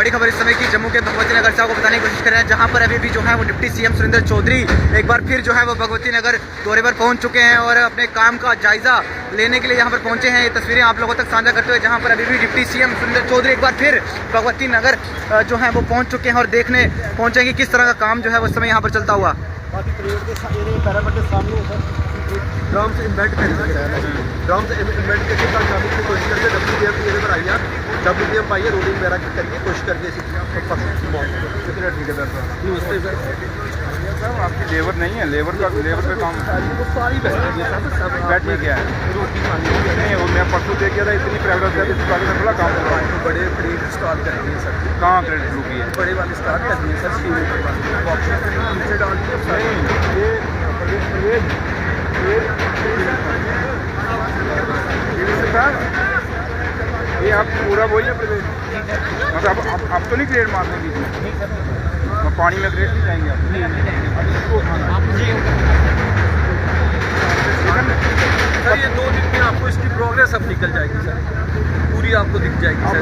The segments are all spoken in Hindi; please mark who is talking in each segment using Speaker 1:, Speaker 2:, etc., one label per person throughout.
Speaker 1: बड़ी खबर इस समय की जम्मू के भगवती नगर से आपको बताने की कोशिश कर रहे हैं, जहां पर अभी भी जो है वो डिप्टी सीएम सुरेंद्र चौधरी एक बार फिर जो है वो भगवती नगर दौरे पर पहुंच चुके हैं और अपने काम का जायजा लेने के लिए यहां पर पहुंचे हैं। ये तस्वीरें आप लोगों तक साझा करते हुए, जहां पर अभी भी डिप्टी सीएम सुरेंद्र चौधरी एक बार फिर भगवती नगर जो है वो पहुँच चुके हैं और देखने पहुँचेंगे किस तरह का काम जो है वो इस समय यहाँ पर चलता हुआ।
Speaker 2: ड्रम से इन्वेंट करके कल जाने की कोशिश करके WDM पर आई है। WDM पाइए रोडिंग वगैरह करिए कोशिश करके
Speaker 3: साहब आपकी लेबर नहीं है, लेबर पे काम
Speaker 2: सारी
Speaker 3: बैठी क्या है नहीं वो मैं परसों देख गया था इतनी प्राइवेट है इस बारे में बड़ा काम कर रहा है।
Speaker 2: बड़े क्रेडिट स्टार्ट करनी है सर,
Speaker 3: कहाँ क्रेडिट रुकी है?
Speaker 2: बड़े वाली स्टार्ट करनी है सर, नीचे डालिए
Speaker 3: ये आप पूरा वही है मतलब अब तो नहीं क्रेड मारने की पानी में क्रेड नहीं जाएंगे आप इसको खाना
Speaker 2: सर। ये 2 दिन में आपको इसकी प्रोग्रेस अब निकल जाएगी सर, पूरी आपको दिख जाएगी सर।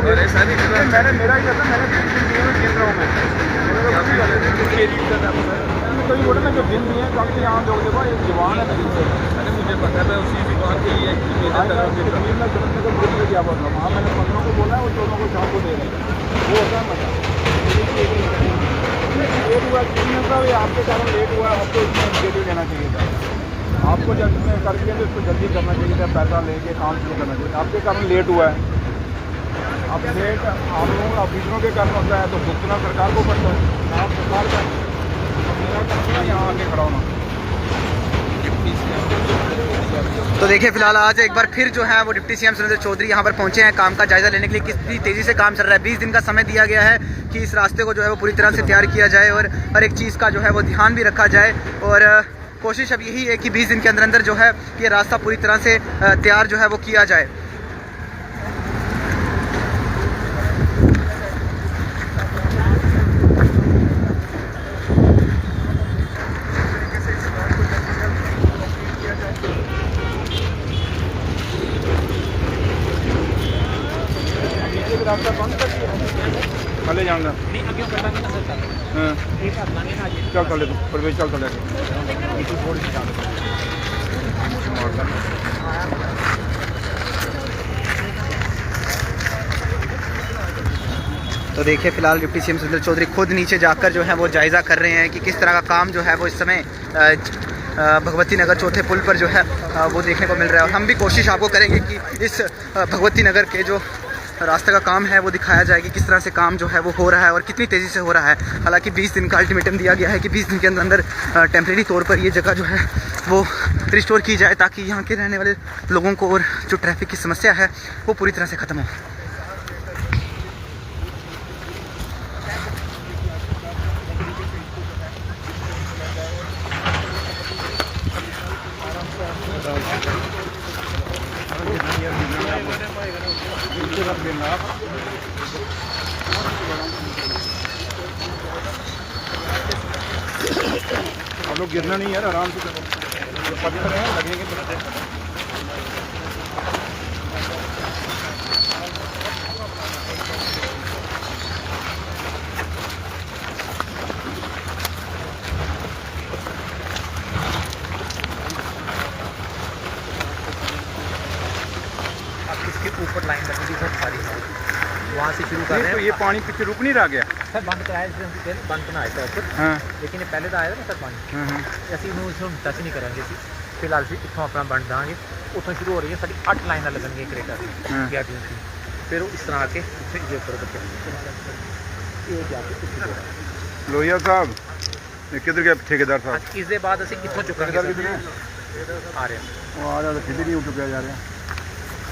Speaker 2: और ऐसा नहीं
Speaker 3: मैंने मेरा ही था, मैंने 3 दिन में गिन रहा हूँ कोई बोले ना जो दिन दिए काफ़ी यहाँ लोग देखो एक जवान है मेरी से।
Speaker 2: अरे मुझे पता है उसी दुकान की है
Speaker 3: क्या प्रॉब्लम। हाँ मैंने 15 को बोला है और 14 को शाम को दे रहे हैं, वो होता है मतलब लेट हुआ 3 दिन का आपके कारण लेट हुआ है। आपको इसमें इनिशिएटिव लेना चाहिए था, आपको जब इसमें करके तो इसको जल्दी करना चाहिए था, पैसा लेके काम शुरू करना चाहिए। आपके कारण लेट हुआ है। अब लेट आप लोगों ऑफिसरों के कारण होता है तो भुगतना सरकार को पड़ता है। आप सरकार का यहाँ आके खड़ा होना।
Speaker 1: तो देखिए फिलहाल आज एक बार फिर जो है वो डिप्टी सीएम सुरेंद्र चौधरी यहाँ पर पहुंचे हैं काम का जायजा लेने के लिए। कितनी तेजी से काम चल रहा है। 20 दिन का समय दिया गया है कि इस रास्ते को जो है वो पूरी तरह से तैयार किया जाए और हर एक चीज़ का जो है वो ध्यान भी रखा जाए। और कोशिश अब यही है कि 20 दिन के अंदर अंदर जो है ये रास्ता पूरी तरह से तैयार जो है वो किया जाए।
Speaker 3: रास्ता बंद कर दिया पहले जाऊँगा चल चले तू प्रवेश चल चले
Speaker 1: तो देखिए फिलहाल डिप्टी सीएम सुरेंद्र चौधरी खुद नीचे जाकर जो है वो जायज़ा कर रहे हैं कि किस तरह का काम जो है वो इस समय भगवती नगर चौथे पुल पर जो है वो देखने को मिल रहा है। और हम भी कोशिश आपको करेंगे कि इस भगवती नगर के जो रास्ते का काम है वो दिखाया जाए कि किस तरह से काम जो है वो हो रहा है और कितनी तेज़ी से हो रहा है। हालांकि 20 दिन का अल्टीमेटम दिया गया है कि 20 दिन के अंदर टेम्प्रेरी तौर पर ये जगह जो है वो रिस्टोर की जाए ताकि यहाँ के रहने वाले लोगों को और जो ट्रैफिक की समस्या है वो पूरी तरह से ख़त्म हो।
Speaker 3: आप लोग गिरना नहीं यार, आराम से करो, पत्थर है लगेंगे तो।
Speaker 4: इसके ऊपर लाइन लगेगी बहुत सारी, वहाँ से शुरू कर रहे हैं।
Speaker 3: तो ये पानी पीछे रुक नहीं रहा गया
Speaker 4: सर, बंद कराया बंद बनाया था ऊपर।
Speaker 3: हाँ
Speaker 4: लेकिन ये पहले तो आया था ना सर पानी। ਅਸੀਂ ਇਹਨੂੰ ਟੱਚ ਨਹੀਂ ਕਰਾਂਗੇ ਅਸੀਂ ਫਿਲਹਾਲ ਅਸੀਂ ਇੱਥੋਂ ਆਪਣਾ ਬੰਦ ਦਾਂਗੇ। ਉੱਥੋਂ ਸ਼ੁਰੂ ਹੋ ਰਹੀ ਹੈ ਸਾਡੀ 8 ਲਾਈਨਾਂ ਲੱਗਣਗੀਆਂ ਕ੍ਰੇਟਾ ਦੀ ਗੈਬਿੰਗ ਦੀ। ਫਿਰ ਉਹ ਇਸ ਤਰ੍ਹਾਂ ਆ ਕੇ ਇੱਥੇ ਜੇ ਉੱਪਰ ਬੱਚੇ ਇਹ ਜਾ ਕੇ ਉੱਥੇ
Speaker 3: लोहिया साहब किधर गए ठेकेदार साहब?
Speaker 4: ਇਸ ਦੇ ਬਾਅਦ ਅਸੀਂ ਕਿੱਥੋਂ ਚੁੱਕਾਂਗੇ ਸਰ? ਆ ਰਿਹਾ
Speaker 3: वो आ रहा फिर नहीं उठ जा रहा।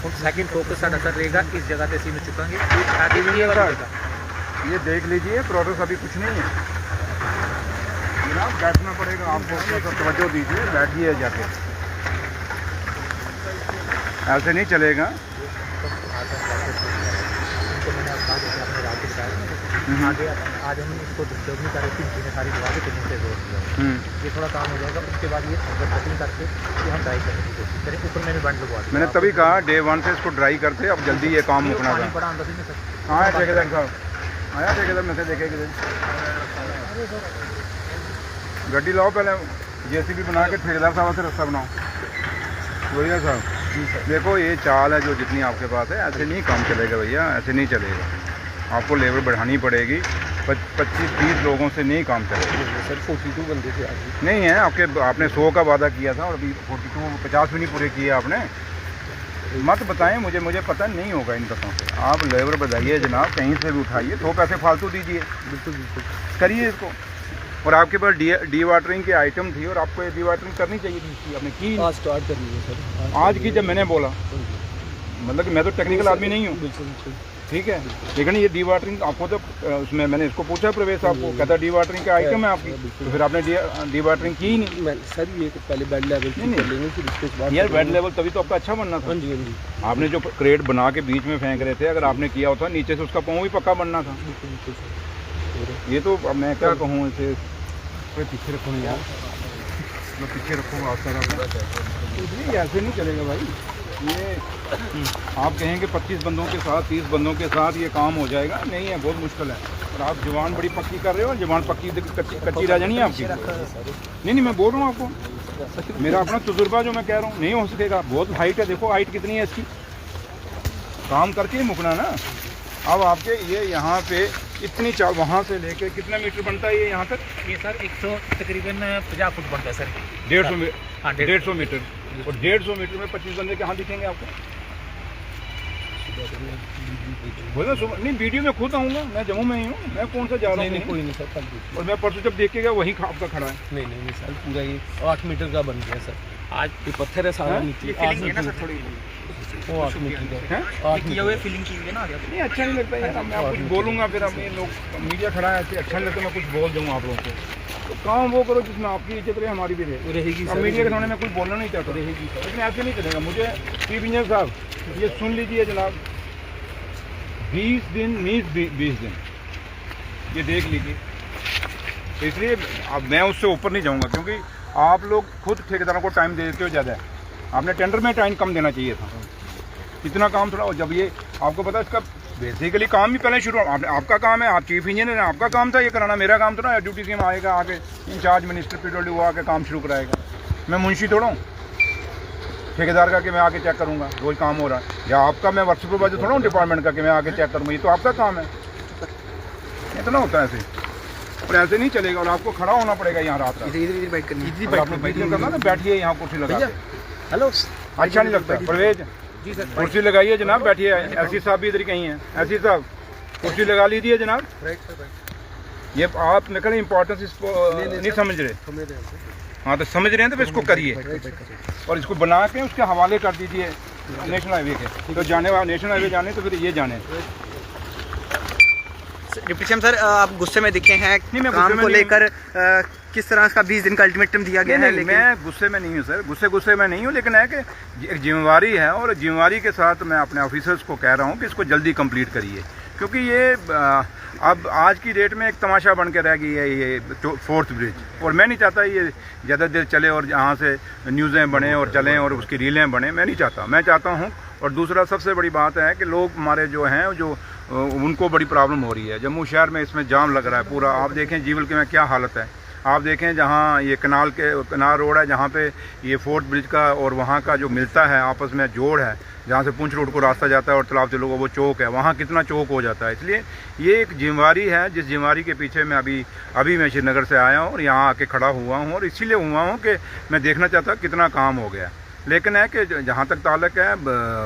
Speaker 4: ਹੁਣ ਸੈਕਿੰਡ ਫੋਕਸ ਸਾਡਾ ਸਰ ਰਹੇਗਾ इस जगह पे ਅਸੀਂ ਇਹਨੂੰ ਚੁੱਕਾਂਗੇ। आगे भी ये वाला
Speaker 3: ये देख लीजिए प्रोसेस अभी कुछ नहीं है जनाब, बैठना पड़ेगा आपको, तवज्जो दीजिए, बैठिए जाके, ऐसे नहीं चलेगा।
Speaker 4: आगे आज हम इसको डिस्टर्ब नहीं कर रहे थे, मशीनें सारी दवा के कितने से जोड़ दिया। ये थोड़ा काम हो जाएगा, उसके बाद ये कटिंग करके ये हम ड्राई करने की कोशिश करें। ऊपर मैंने बंड लगवा दिया।
Speaker 3: मैंने तभी कहा डे 1 से इसको ड्राई करते, अब जल्दी ये काम मुकना था।
Speaker 4: बड़ा अंदर से
Speaker 3: हाँ ठेकेदार साहब आया ठेकेदार में से देखे कि गड्डी लाओ पहले, जेसीबी बना के ठेकेदार साहब से रास्ता बनाओ। भैया साहब देखो ये चाल है जो जितनी आपके पास है, ऐसे नहीं काम चलेगा भैया, ऐसे नहीं चलेगा। आपको लेबर बढ़ानी पड़ेगी, 25-30 लोगों से नहीं काम चलेगा।
Speaker 2: सर 42 बंदे थे आज।
Speaker 3: नहीं है आपने 100 का वादा किया था और अभी 50 भी नहीं पूरे किए आपने। मत बताएं मुझे पता नहीं होगा इन बातों से। आप लेबर बढ़ाइए जनाब, कहीं से भी उठाइए, 2 पैसे फालतू दीजिए,
Speaker 2: बिल्कुल बिल्कुल
Speaker 3: करिए इसको। और आपके पास डी वाटरिंग के आइटम थी और आपको ये डी वाटरिंग करनी चाहिए थी, इसकी आपने की।
Speaker 2: आज स्टार्ट कर लीजिए सर,
Speaker 3: आज की जब मैंने बोला, मतलब कि मैं तो टेक्निकल आदमी नहीं हूँ,
Speaker 2: बिल्कुल बिल्कुल
Speaker 3: ठीक है, लेकिन ये डी वाटरिंग आपको तो उसमें मैंने इसको पूछा प्रवेश साहब को, कहता डी वाटरिंग का आइटम है आपकी, तो फिर आपने डी वाटरिंग की ही नहीं।
Speaker 2: सर ये तो पहले बेड लेवल कर लेंगे, फिर उसके बाद
Speaker 3: यार बेड लेवल तभी तो आपका अच्छा बनना था।
Speaker 2: हाँ जी हाँ जी,
Speaker 3: आपने जो क्रेट बना के बीच में फेंक रहे थे, अगर आपने किया होता नीचे से उसका पाँव भी पक्का बनना था।
Speaker 2: बिल्कुल बिल्कुल सर।
Speaker 3: ये तो अब मैं क्या कहूँ इसे, पीछे रखो यार, मैं पीछे रखूँगा आप सारा। नहीं ऐसे नहीं चलेगा भाई, ये आप कहेंगे 25 बंदों के साथ 30 बंदों के साथ ये काम हो जाएगा, नहीं है, बहुत मुश्किल है। और आप जवान बड़ी पक्की कर रहे हो, जवान पक्की कच्ची रह जानी है आपकी। नहीं मैं बोल रहा हूँ आपको, मेरा अपना तजुर्बा जो मैं कह रहा हूँ, नहीं हो सकेगा। बहुत हाइट है, देखो हाइट कितनी है इसकी, काम करके ही मुकना ना। अब आपके ये यहाँ पे इतनी चाल, वहाँ से लेके कितना मीटर बनता है ये यहाँ तक?
Speaker 4: ये सर 100 तकरीबन 50 फुट बनता है सर।
Speaker 3: 150 मीटर, और 150 मीटर में 25 बंदे कहाँ दिखेंगे आपको? बोला नहीं, वीडियो में खुद आऊँगा, मैं जम्मू में ही हूँ, मैं कौन सा जा रहा हूँ?
Speaker 2: नहीं कोई नहीं सर, कल
Speaker 3: और मैं परसों जब देख के गया वहीं आपका खड़ा है।
Speaker 2: नहीं सर, पूरा ये 8 मीटर का बन गया सर। आज ये पत्थर है सारा नीचे,
Speaker 1: फीलिंग है ना सर थोड़ी,
Speaker 2: वो 8 मीटर का है, 8
Speaker 1: किया हुआ फीलिंग की है ना।
Speaker 3: नहीं अच्छा नहीं लगता यार, मैं कुछ बोलूँगा फिर अब ये लोग मीडिया खड़ा है, ऐसे अच्छा नहीं लगता मैं कुछ बोल दूँगा आप लोगों को। तो काम वो करो जिसमें आपकी इज्जत रहे, हमारी भी
Speaker 2: रहेगी।
Speaker 3: अब मीडिया के सामने मैं कुछ बोलना नहीं चाहता, रहेगी, लेकिन ऐसे नहीं चलेगा। मुझे चीफ इंजीनियर साहब ये सुन लीजिए जनाब, 20 दिन मीन्स 20 दिन, ये देख लीजिए। इसलिए अब मैं उससे ऊपर नहीं जाऊँगा, क्योंकि आप लोग खुद ठेकेदारों को टाइम दे देते हो ज़्यादा है। आपने टेंडर में टाइम कम देना चाहिए था, इतना काम थोड़ा। जब ये आपको पता है इसका बेसिकली काम भी पहले शुरू, आपका काम है, आप चीफ इंजीनियर हैं, आपका काम था ये कराना, मेरा काम था ना। ड्यूटी टीम आएगा आगे, इंचार्ज मिनिस्टर पीडब्ल्यू वो आके काम शुरू कराएगा। मैं मुंशी थोड़ा हूँ ठेकेदार का कि मैं आके चेक करूँगा रोज काम हो रहा है, या आपका मैं वर्क सुपरवाइजर थोड़ा हूँ डिपार्टमेंट का कि मैं आके चेक करूँगा। ये तो आपका काम है, इतना होता है ऐसे, और ऐसे नहीं चलेगा। और आपको खड़ा होना पड़ेगा यहाँ रात रात,
Speaker 1: इधर बैठ करनी,
Speaker 3: आपने मीटिंग करना ना, बैठिए यहाँ कुर्सी लगा के।
Speaker 1: हेलो
Speaker 3: अच्छा नहीं लगता परवेज
Speaker 4: जी सर,
Speaker 3: कुर्सी लगाइए जनाब, बैठिए। एससी साहब भी इधर कहीं हैं, एससी साहब कुर्सी लगा लीजिए जनाब। ये आप निकले इंपॉर्टेंस इसको नहीं समझ रहे, हाँ तो समझ रहे हैं तो फिर इसको करिए और इसको बना के उसके हवाले कर दीजिए नेशनल हाईवे के। तो जाने वाला नेशनल हाईवे जाने तो फिर ये जाने।
Speaker 1: डिप्टी सीएम सर, आप गुस्से में दिखे हैं,
Speaker 3: नहीं, मैं
Speaker 1: काम
Speaker 3: गुस्से में
Speaker 1: को
Speaker 3: नहीं
Speaker 1: लेकर किस तरह का 20 दिन का अल्टीमेटम दिया गया है?
Speaker 3: नहीं, मैं गुस्से में नहीं हूँ सर, गुस्से में नहीं हूँ, लेकिन है कि एक जिम्मेवारी है और जिम्मेवारी के साथ मैं अपने ऑफिसर्स को कह रहा हूँ कि इसको जल्दी कंप्लीट करिए, क्योंकि ये अब आज की डेट में एक तमाशा बन के रह गई है ये 4th ब्रिज। और मैं नहीं चाहता ये ज़्यादा देर चले और यहाँ से न्यूज़ें बने और चलें और उसकी रीलें बने, मैं नहीं चाहता। मैं चाहता हूँ, और दूसरा सबसे बड़ी बात है कि लोग हमारे जो हैं जो उनको बड़ी प्रॉब्लम हो रही है। जम्मू शहर में इसमें जाम लग रहा है पूरा। आप देखें जीवल के में क्या हालत है, आप देखें जहाँ ये कनाल रोड है, जहाँ पे ये 4th ब्रिज का और वहाँ का जो मिलता है आपस में जोड़ है, जहाँ से पुंछ रोड को रास्ता जाता है और तालाब चलो वो चौक है, वहाँ कितना चौक हो जाता है। इसलिए ये एक जिम्मेवारी है, जिस जिम्मेवारी के पीछे मैं अभी मैं श्रीनगर से आया हूँ और यहाँ आके खड़ा हुआ हूँ, और इसीलिए हुआ हूँ कि मैं देखना चाहता कितना काम हो गया। लेकिन है कि जहाँ तक ताल्लुक है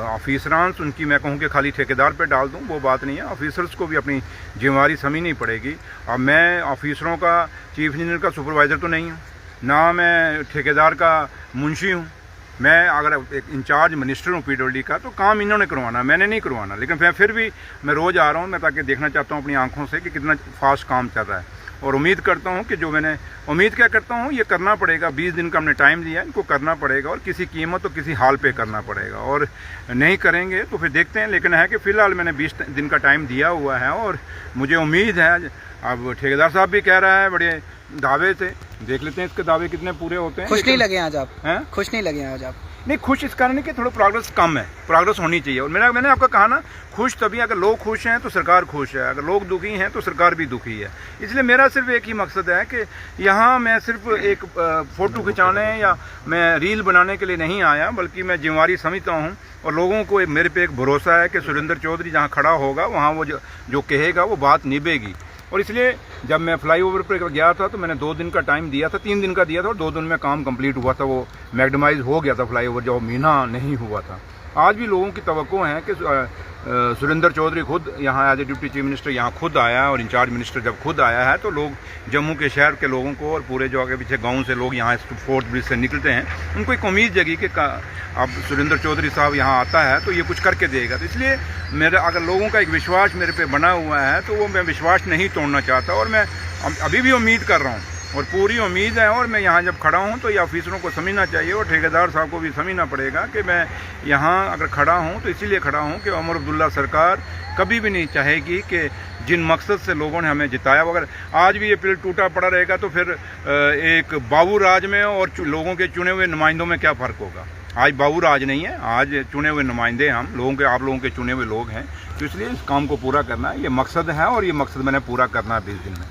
Speaker 3: ऑफिसरांस, उनकी मैं कहूँ कि खाली ठेकेदार पे डाल दूँ, वो बात नहीं है। ऑफिसर्स को भी अपनी जिम्मेवारी समझनी पड़ेगी। अब मैं ऑफिसरों का चीफ इंजीनियर का सुपरवाइज़र तो नहीं हूँ, ना मैं ठेकेदार का मुंशी हूँ। मैं अगर एक इंचार्ज मिनिस्टर हूँ पीडब्ल्यूडी का, तो काम इन्होंने करवाना, मैंने नहीं करवाना। लेकिन फिर भी मैं रोज़ आ रहा हूँ, मैं ताकि देखना चाहता हूँ अपनी आँखों से कि कितना फास्ट काम चल रहा है। और उम्मीद करता हूँ कि जो मैंने उम्मीद क्या करता हूँ, ये करना पड़ेगा। 20 दिन का हमने टाइम दिया, इनको करना पड़ेगा और किसी कीमत तो किसी हाल पे करना पड़ेगा। और नहीं करेंगे तो फिर देखते हैं। लेकिन है कि फ़िलहाल मैंने 20 दिन का टाइम दिया हुआ है और मुझे उम्मीद है। अब ठेकेदार साहब भी कह रहा है बड़े दावे से, देख लेते हैं इसके दावे कितने पूरे होते हैं।
Speaker 1: खुश नहीं लगे आज आप?
Speaker 3: हैं?
Speaker 1: खुश नहीं लगे आज आप?
Speaker 3: नहीं खुश इस कारण है कि थोड़ा प्रोग्रेस कम है, प्रोग्रेस होनी चाहिए। और मैंने आपको कहा ना, खुश तभी, अगर लोग खुश हैं तो सरकार खुश है, अगर लोग दुखी हैं तो सरकार भी दुखी है। इसलिए मेरा सिर्फ एक ही मकसद है कि यहाँ मैं सिर्फ एक फ़ोटो खिंचाने या मैं रील बनाने के लिए नहीं आया, बल्कि मैं जिम्मेवारी समझता हूँ और लोगों को मेरे पे एक भरोसा है कि सुरेंद्र चौधरी जहाँ खड़ा होगा वहाँ वो जो कहेगा वो बात निभेगी। और इसलिए जब मैं फ्लाईओवर पर गया था तो मैंने 2 दिन का टाइम दिया था, 3 दिन का दिया था और 2 दिन में काम कंप्लीट हुआ था, वो मैग्डमाइज हो गया था फ्लाईओवर, जो महीना नहीं हुआ था। आज भी लोगों की तवक्को है कि सुरेंद्र चौधरी खुद यहाँ as a deputy chief minister यहाँ खुद आया और इंचार्ज मिनिस्टर जब खुद आया है तो लोग जम्मू के शहर के लोगों को और पूरे जो आगे पीछे गाँव से लोग यहाँ इस फोर्ट ब्रिज से निकलते हैं, उनको एक उम्मीद जगी कि अब सुरेंद्र चौधरी साहब यहाँ आता है तो ये कुछ करके देगा। तो इसलिए मेरा अगर लोगों का एक विश्वास मेरे पे बना हुआ है तो वो मैं विश्वास नहीं तोड़ना चाहता और मैं अभी भी उम्मीद कर रहा हूँ और पूरी उम्मीद है। और मैं यहाँ जब खड़ा हूँ तो ये ऑफिसरों को समझना चाहिए और ठेकेदार साहब को भी समझना पड़ेगा कि मैं यहाँ अगर खड़ा हूँ तो इसीलिए खड़ा हूँ कि उमर अब्दुल्ला सरकार कभी भी नहीं चाहेगी कि जिन मकसद से लोगों ने हमें जिताया, अगर आज भी ये पिल टूटा पड़ा रहेगा तो फिर एक बाबू राज में और लोगों के चुने हुए नुमाइंदों में क्या फ़र्क होगा। आज बाबू राज नहीं है, आज चुने हुए नुमाइंदे हम लोगों के, आप लोगों के चुने हुए लोग हैं। तो इसलिए इस काम को पूरा करना है, ये मकसद है और ये मकसद मैंने पूरा करना है 20 दिन में।